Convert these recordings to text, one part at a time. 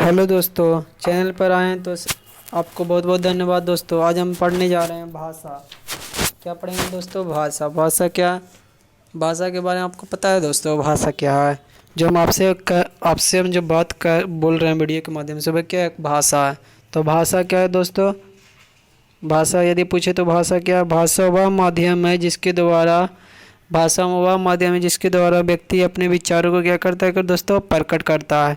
Hello दोस्तों, channel पर आए हैं तो आपको बहुत बहुत धन्यवाद। दोस्तों आज हम पढ़ने जा रहे हैं भाषा। क्या पढ़ेंगे दोस्तों? भाषा। भाषा क्या? भाषा के बारे में आपको पता है दोस्तों? भाषा क्या है? जो हम आपसे हम जो बात कर बोल रहे हैं वीडियो के माध्यम से, वह क्या है? भाषा है। तो भाषा क्या है दोस्तों? भाषा यदि पूछे तो भाषा क्या है? भाषा वह माध्यम है जिसके द्वारा व्यक्ति अपने विचारों को क्या करता है कि दोस्तों प्रकट करता है।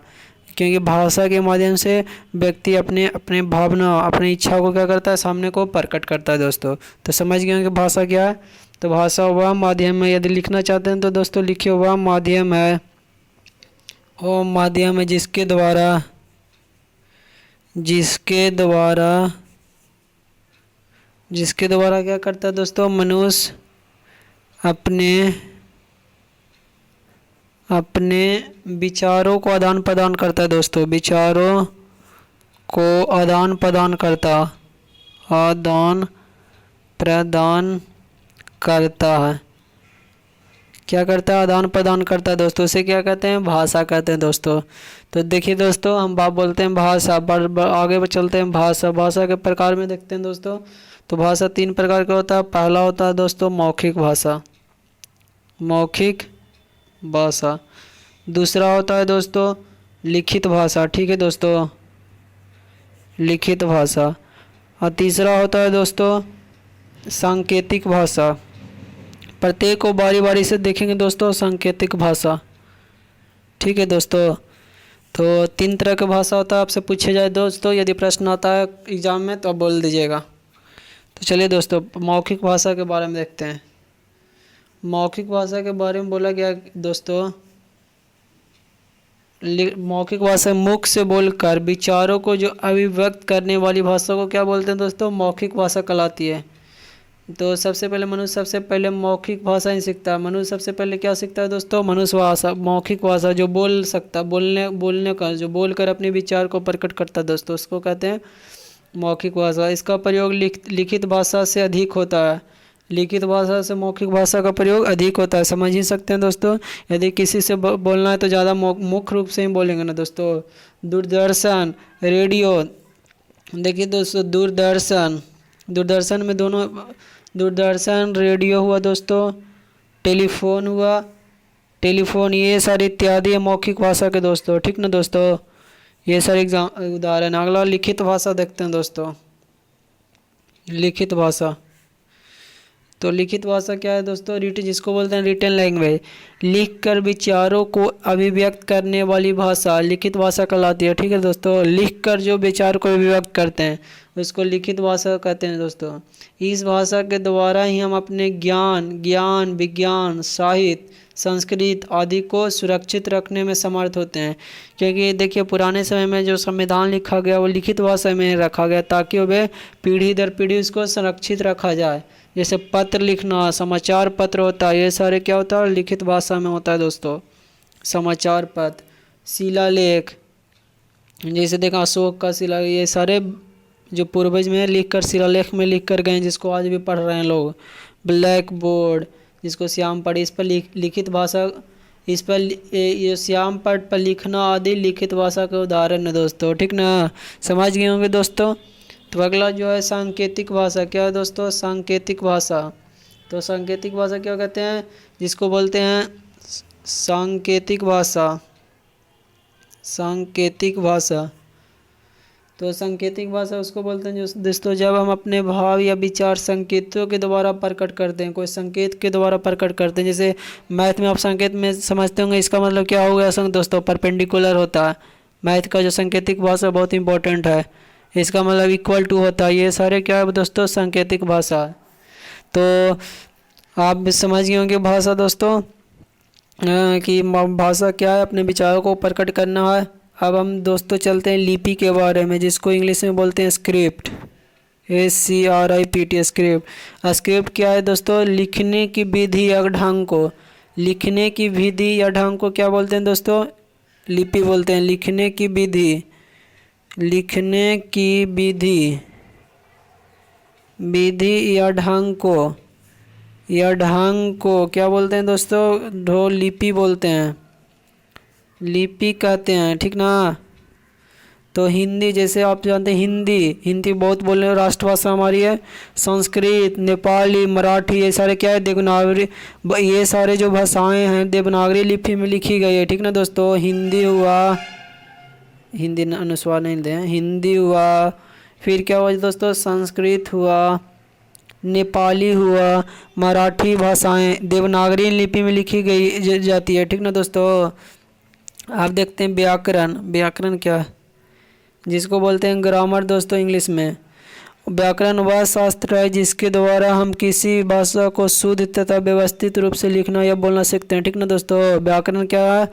क्योंकि भाषा के माध्यम से व्यक्ति अपने अपने भावना, अपनी इच्छा को क्या करता है? सामने को प्रकट करता है दोस्तों। तो समझ गए कि भाषा क्या है? तो भाषा वह माध्यम है, यदि लिखना चाहते हैं तो दोस्तों लिखिए, वह माध्यम है, वो माध्यम है जिसके द्वारा क्या करता है दोस्तों? मनुष्य अपने विचारों को आदान प्रदान करता है दोस्तों। विचारों को आदान प्रदान करता है। क्या करता है? आदान प्रदान करता है दोस्तों। उसे क्या कहते हैं? भाषा कहते हैं दोस्तों। तो देखिए दोस्तों, हम बात बोलते हैं भाषा, आगे चलते हैं भाषा। भाषा के प्रकार में देखते हैं दोस्तों। तो भाषा 3 प्रकार का होता है। पहला होता है दोस्तों मौखिक भाषा। दूसरा होता है दोस्तों लिखित भाषा। ठीक है दोस्तों, लिखित भाषा। और तीसरा होता है दोस्तों सांकेतिक भाषा। प्रत्येक को बारी बारी से देखेंगे दोस्तों। सांकेतिक भाषा, ठीक है दोस्तों। तो 3 तरह का भाषा होता है। आपसे पूछे जाए दोस्तों, यदि प्रश्न आता है एग्जाम में तो आप बोल दीजिएगा। तो चलिए दोस्तों, मौखिक भाषा के बारे में देखते हैं। मौखिक भाषा के बारे में बोला गया दोस्तों, मौखिक भाषा मुख से बोलकर विचारों को जो अभिव्यक्त करने वाली भाषा को क्या बोलते हैं दोस्तों? मौखिक भाषा कहलाती है। तो सबसे पहले मनुष्य मौखिक भाषा ही सीखता है। मनुष्य सबसे पहले क्या सीखता है दोस्तों? मनुष्य भाषा, मौखिक भाषा, जो बोल सकता, बोलने का, जो बोलकर अपने विचार को प्रकट करता है दोस्तों, उसको कहते हैं मौखिक भाषा। इसका प्रयोग लिखित भाषा से अधिक होता है। लिखित भाषा से मौखिक भाषा का प्रयोग अधिक होता है। समझ ही सकते हैं दोस्तों। यदि किसी से बोलना है तो ज़्यादा मुख्य रूप से ही बोलेंगे ना दोस्तों। दूरदर्शन, रेडियो, देखिए दोस्तों, दूरदर्शन में दोनों, दूरदर्शन, रेडियो हुआ दोस्तों, टेलीफोन हुआ, ये सारे इत्यादि मौखिक भाषा के दोस्तों। ठीक ना दोस्तों, ये सारे उदाहरण। अगला लिखित भाषा देखते हैं दोस्तों। लिखित भाषा, तो लिखित भाषा क्या है दोस्तों? जिसको बोलते हैं रिटन लैंग्वेज। लिख कर विचारों को अभिव्यक्त करने वाली भाषा लिखित भाषा कहलाती है। ठीक है दोस्तों, लिख कर जो विचार को अभिव्यक्त करते हैं उसको लिखित भाषा कहते हैं दोस्तों। इस भाषा के द्वारा ही हम अपने ज्ञान, विज्ञान, साहित्य, संस्कृत आदि को सुरक्षित रखने में समर्थ होते हैं। क्योंकि देखिए, पुराने समय में जो संविधान लिखा गया वो लिखित भाषा में रखा गया, ताकि वह पीढ़ी दर पीढ़ी उसको संरक्षित रखा जाए। जैसे पत्र लिखना, समाचार पत्र होता है, ये सारे क्या होता है? लिखित भाषा में होता है दोस्तों। समाचार पत्र, शिलालेख, जैसे देखा अशोक का शिला, ये सारे जो पूर्वज में लिख कर शिलालेख में लिख कर गए, जिसको आज भी पढ़ रहे हैं लोग। ब्लैक बोर्ड, जिसको श्याम पढ़, इस पर लिखित भाषा, इस पर ये श्याम पढ़ पर लिखना आदि लिखित भाषा के उदाहरण है दोस्तों। ठीक ना, समझ गए होंगे दोस्तों। तो अगला जो है सांकेतिक भाषा। क्या है दोस्तों? सांकेतिक भाषा। तो सांकेतिक भाषा क्या कहते हैं? जिसको बोलते हैं सांकेतिक भाषा। तो सांकेतिक भाषा उसको बोलते हैं जो दोस्तों, जब हम अपने भाव या विचार संकेतों के द्वारा प्रकट करते हैं, कोई संकेत के द्वारा प्रकट करते हैं। जैसे मैथ में आप संकेत में समझते होंगे, इसका मतलब क्या हो गया दोस्तों? परपेंडिकुलर होता है। मैथ का जो सांकेतिक भाषा बहुत इंपॉर्टेंट है, इसका मतलब इक्वल टू होता है। ये सारे क्या है दोस्तों? सांकेतिक भाषा। तो आप भी समझ गए होंगे भाषा दोस्तों, कि भाषा क्या है? अपने विचारों को प्रकट करना है। अब हम दोस्तों चलते हैं लिपि के बारे में, जिसको इंग्लिश में बोलते हैं स्क्रिप्ट। SCRIPT, script. स्क्रिप्ट क्या है दोस्तों? लिखने की विधि या ढंग को, क्या बोलते हैं दोस्तों? लिपि बोलते हैं। लिखने की विधि या ढंग को क्या बोलते हैं दोस्तों? लिपि बोलते हैं, लिपि कहते हैं। ठीक ना, तो हिंदी, जैसे आप जानते हैं हिंदी बहुत बोलने वाली राष्ट्रभाषा हमारी है। संस्कृत, नेपाली, मराठी, ये सारे क्या है, देवनागरी, ये सारे जो भाषाएं हैं देवनागरी लिपि में लिखी गई है, ठीक ना दोस्तों। हिंदी हुआ, हिंदी अनुस्वार नहीं दें, हिंदी हुआ, फिर क्या हुआ दोस्तों, संस्कृत हुआ, नेपाली हुआ, मराठी भाषाएं देवनागरी लिपि में लिखी गई जाती है, ठीक ना दोस्तों। आप देखते हैं व्याकरण क्या है, जिसको बोलते हैं ग्रामर दोस्तों इंग्लिश में। व्याकरण वह शास्त्र है जिसके द्वारा हम किसी भाषा को शुद्ध तथा व्यवस्थित रूप से लिखना या बोलना सीखते हैं, ठीक ना दोस्तों। व्याकरण क्या है,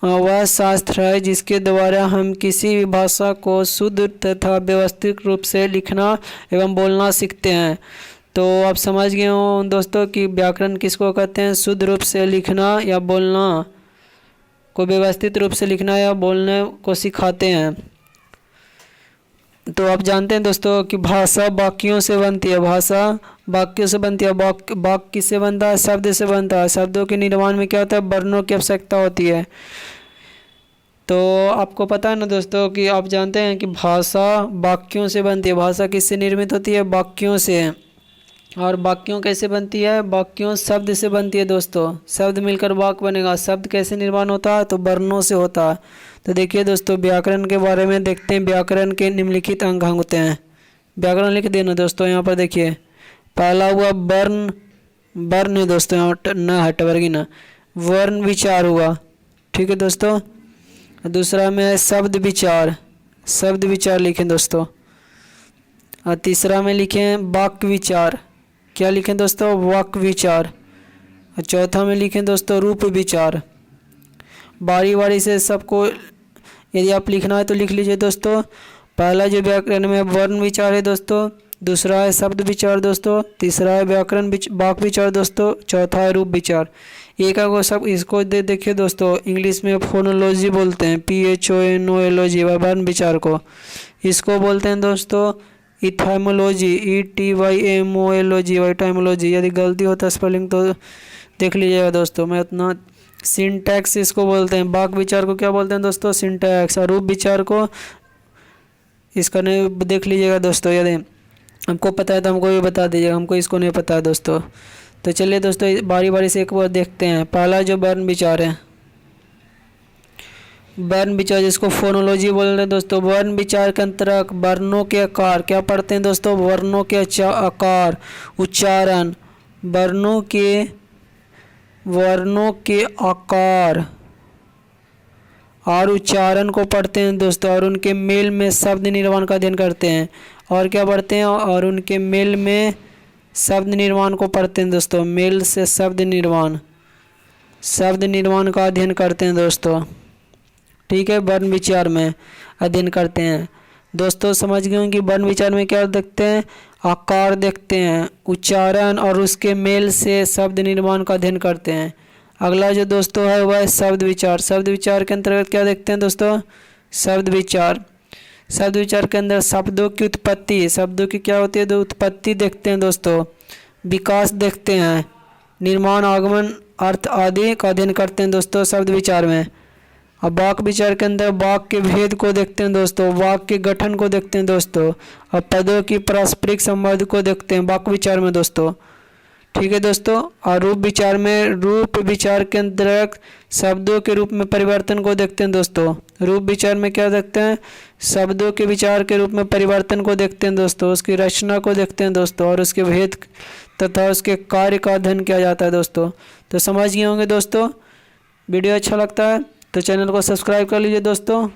वह शास्त्र है जिसके द्वारा हम किसी भी भाषा को शुद्ध तथा व्यवस्थित रूप से लिखना एवं बोलना सीखते हैं। तो आप समझ गए हो दोस्तों कि व्याकरण किसको कहते हैं, शुद्ध रूप से लिखना या बोलना को व्यवस्थित रूप से लिखना या बोलने को सिखाते हैं। तो आप जानते हैं दोस्तों कि भाषा वाक्यों से बनती है, भाषा वाक्यों से बनती है। वाक्य किससे बनता है, शब्द से बनता है। शब्दों के निर्माण में क्या होता है, वर्णों की आवश्यकता होती है। तो आपको पता है ना दोस्तों कि आप जानते हैं कि भाषा वाक्यों से बनती है। भाषा किससे निर्मित होती है, वाक्यों से। और वाक्यों कैसे बनती है, वाक्यों शब्द से बनती है दोस्तों। शब्द मिलकर वाक्य बनेगा। शब्द कैसे निर्माण होता है, तो वर्णों से होता है। तो देखिए दोस्तों व्याकरण के बारे में देखते हैं। व्याकरण के निम्नलिखित अंग होते हैं। व्याकरण लिख देना दोस्तों, यहाँ पर देखिए। पहला हुआ वर्ण है दोस्तों, यहाँ न हटवर्गी न, वर्ण विचार हुआ, ठीक है दोस्तों। दूसरा में है शब्द विचार लिखें दोस्तों। और तीसरा में लिखें वाक्य विचार, क्या लिखें दोस्तों, वाक्य विचार। और चौथा में लिखें दोस्तों रूप विचार। बारी बारी से सबको यदि आप लिखना है तो लिख लीजिए दोस्तों। पहला जो व्याकरण में वर्ण विचार है दोस्तों, दूसरा है शब्द विचार दोस्तों, तीसरा है व्याकरण वाक्य विचार दोस्तों, चौथा है रूप विचार। एक को सब इसको देखिए दोस्तों, इंग्लिश में फोनोलॉजी बोलते हैं, PHONOLOG, वर्ण विचार को। इसको बोलते हैं दोस्तों इथाइमोलॉजी, ETYMOLOG, इथाइमोलॉजी। यदि गलती होता है स्पेलिंग तो देख लीजिएगा दोस्तों, मैं उतना। सिंटैक्स इसको बोलते हैं। वाक्य विचार को क्या बोलते हैं दोस्तों, सिंटैक्स। और रूप विचार को इसका नहीं देख लीजिएगा दोस्तों, यदि हमको पता है तो हमको भी बता दीजिएगा, हमको इसको नहीं पता है दोस्तों। तो चलिए दोस्तों बारी बारी से एक बार देखते हैं। पहला जो वर्ण विचार है, वर्ण विचार जिसको फोनोलॉजी बोल रहे हैं दोस्तों। वर्ण विचार के अंतर्गत वर्णों के आकार, क्या पढ़ते हैं दोस्तों, वर्णों के आकार, उच्चारण, वर्णों के आकार और उच्चारण को पढ़ते हैं दोस्तों। और उनके मेल में शब्द निर्माण का अध्ययन करते हैं। और क्या पढ़ते हैं, और उनके मेल में शब्द निर्माण को पढ़ते हैं दोस्तों। मेल से शब्द निर्माण का अध्ययन करते हैं दोस्तों, ठीक है। वर्ण विचार में अध्ययन करते हैं दोस्तों। समझ गए कि वर्ण विचार में क्या देखते हैं, आकार देखते हैं, उच्चारण और उसके मेल से शब्द निर्माण का अध्ययन करते हैं। अगला जो दोस्तों है वह शब्द विचार। शब्द विचार के अंतर्गत क्या देखते हैं दोस्तों, शब्द विचार के अंदर शब्दों की उत्पत्ति, शब्दों की क्या होती है, तो उत्पत्ति देखते हैं दोस्तों। विकास देखते हैं, निर्माण, आगमन, अर्थ आदि का अध्ययन करते हैं दोस्तों शब्द विचार में। अब वाक्य विचार के अंदर वाक्य के भेद को देखते हैं दोस्तों, वाक्य के गठन को देखते हैं दोस्तों, और पदों की पारस्परिक संबंध को देखते हैं वाक्य विचार में दोस्तों, ठीक है दोस्तों। और रूप विचार के अंतर्गत शब्दों के रूप में परिवर्तन को देखते हैं दोस्तों। रूप विचार में क्या देखते हैं, शब्दों के विचार के रूप में परिवर्तन को देखते हैं दोस्तों, उसकी रचना को देखते हैं दोस्तों, और उसके भेद तथा उसके कार्य का अध्ययन किया जाता है दोस्तों। तो समझ गए होंगे दोस्तों। वीडियो अच्छा लगता है तो चैनल को सब्सक्राइब कर लीजिए दोस्तों।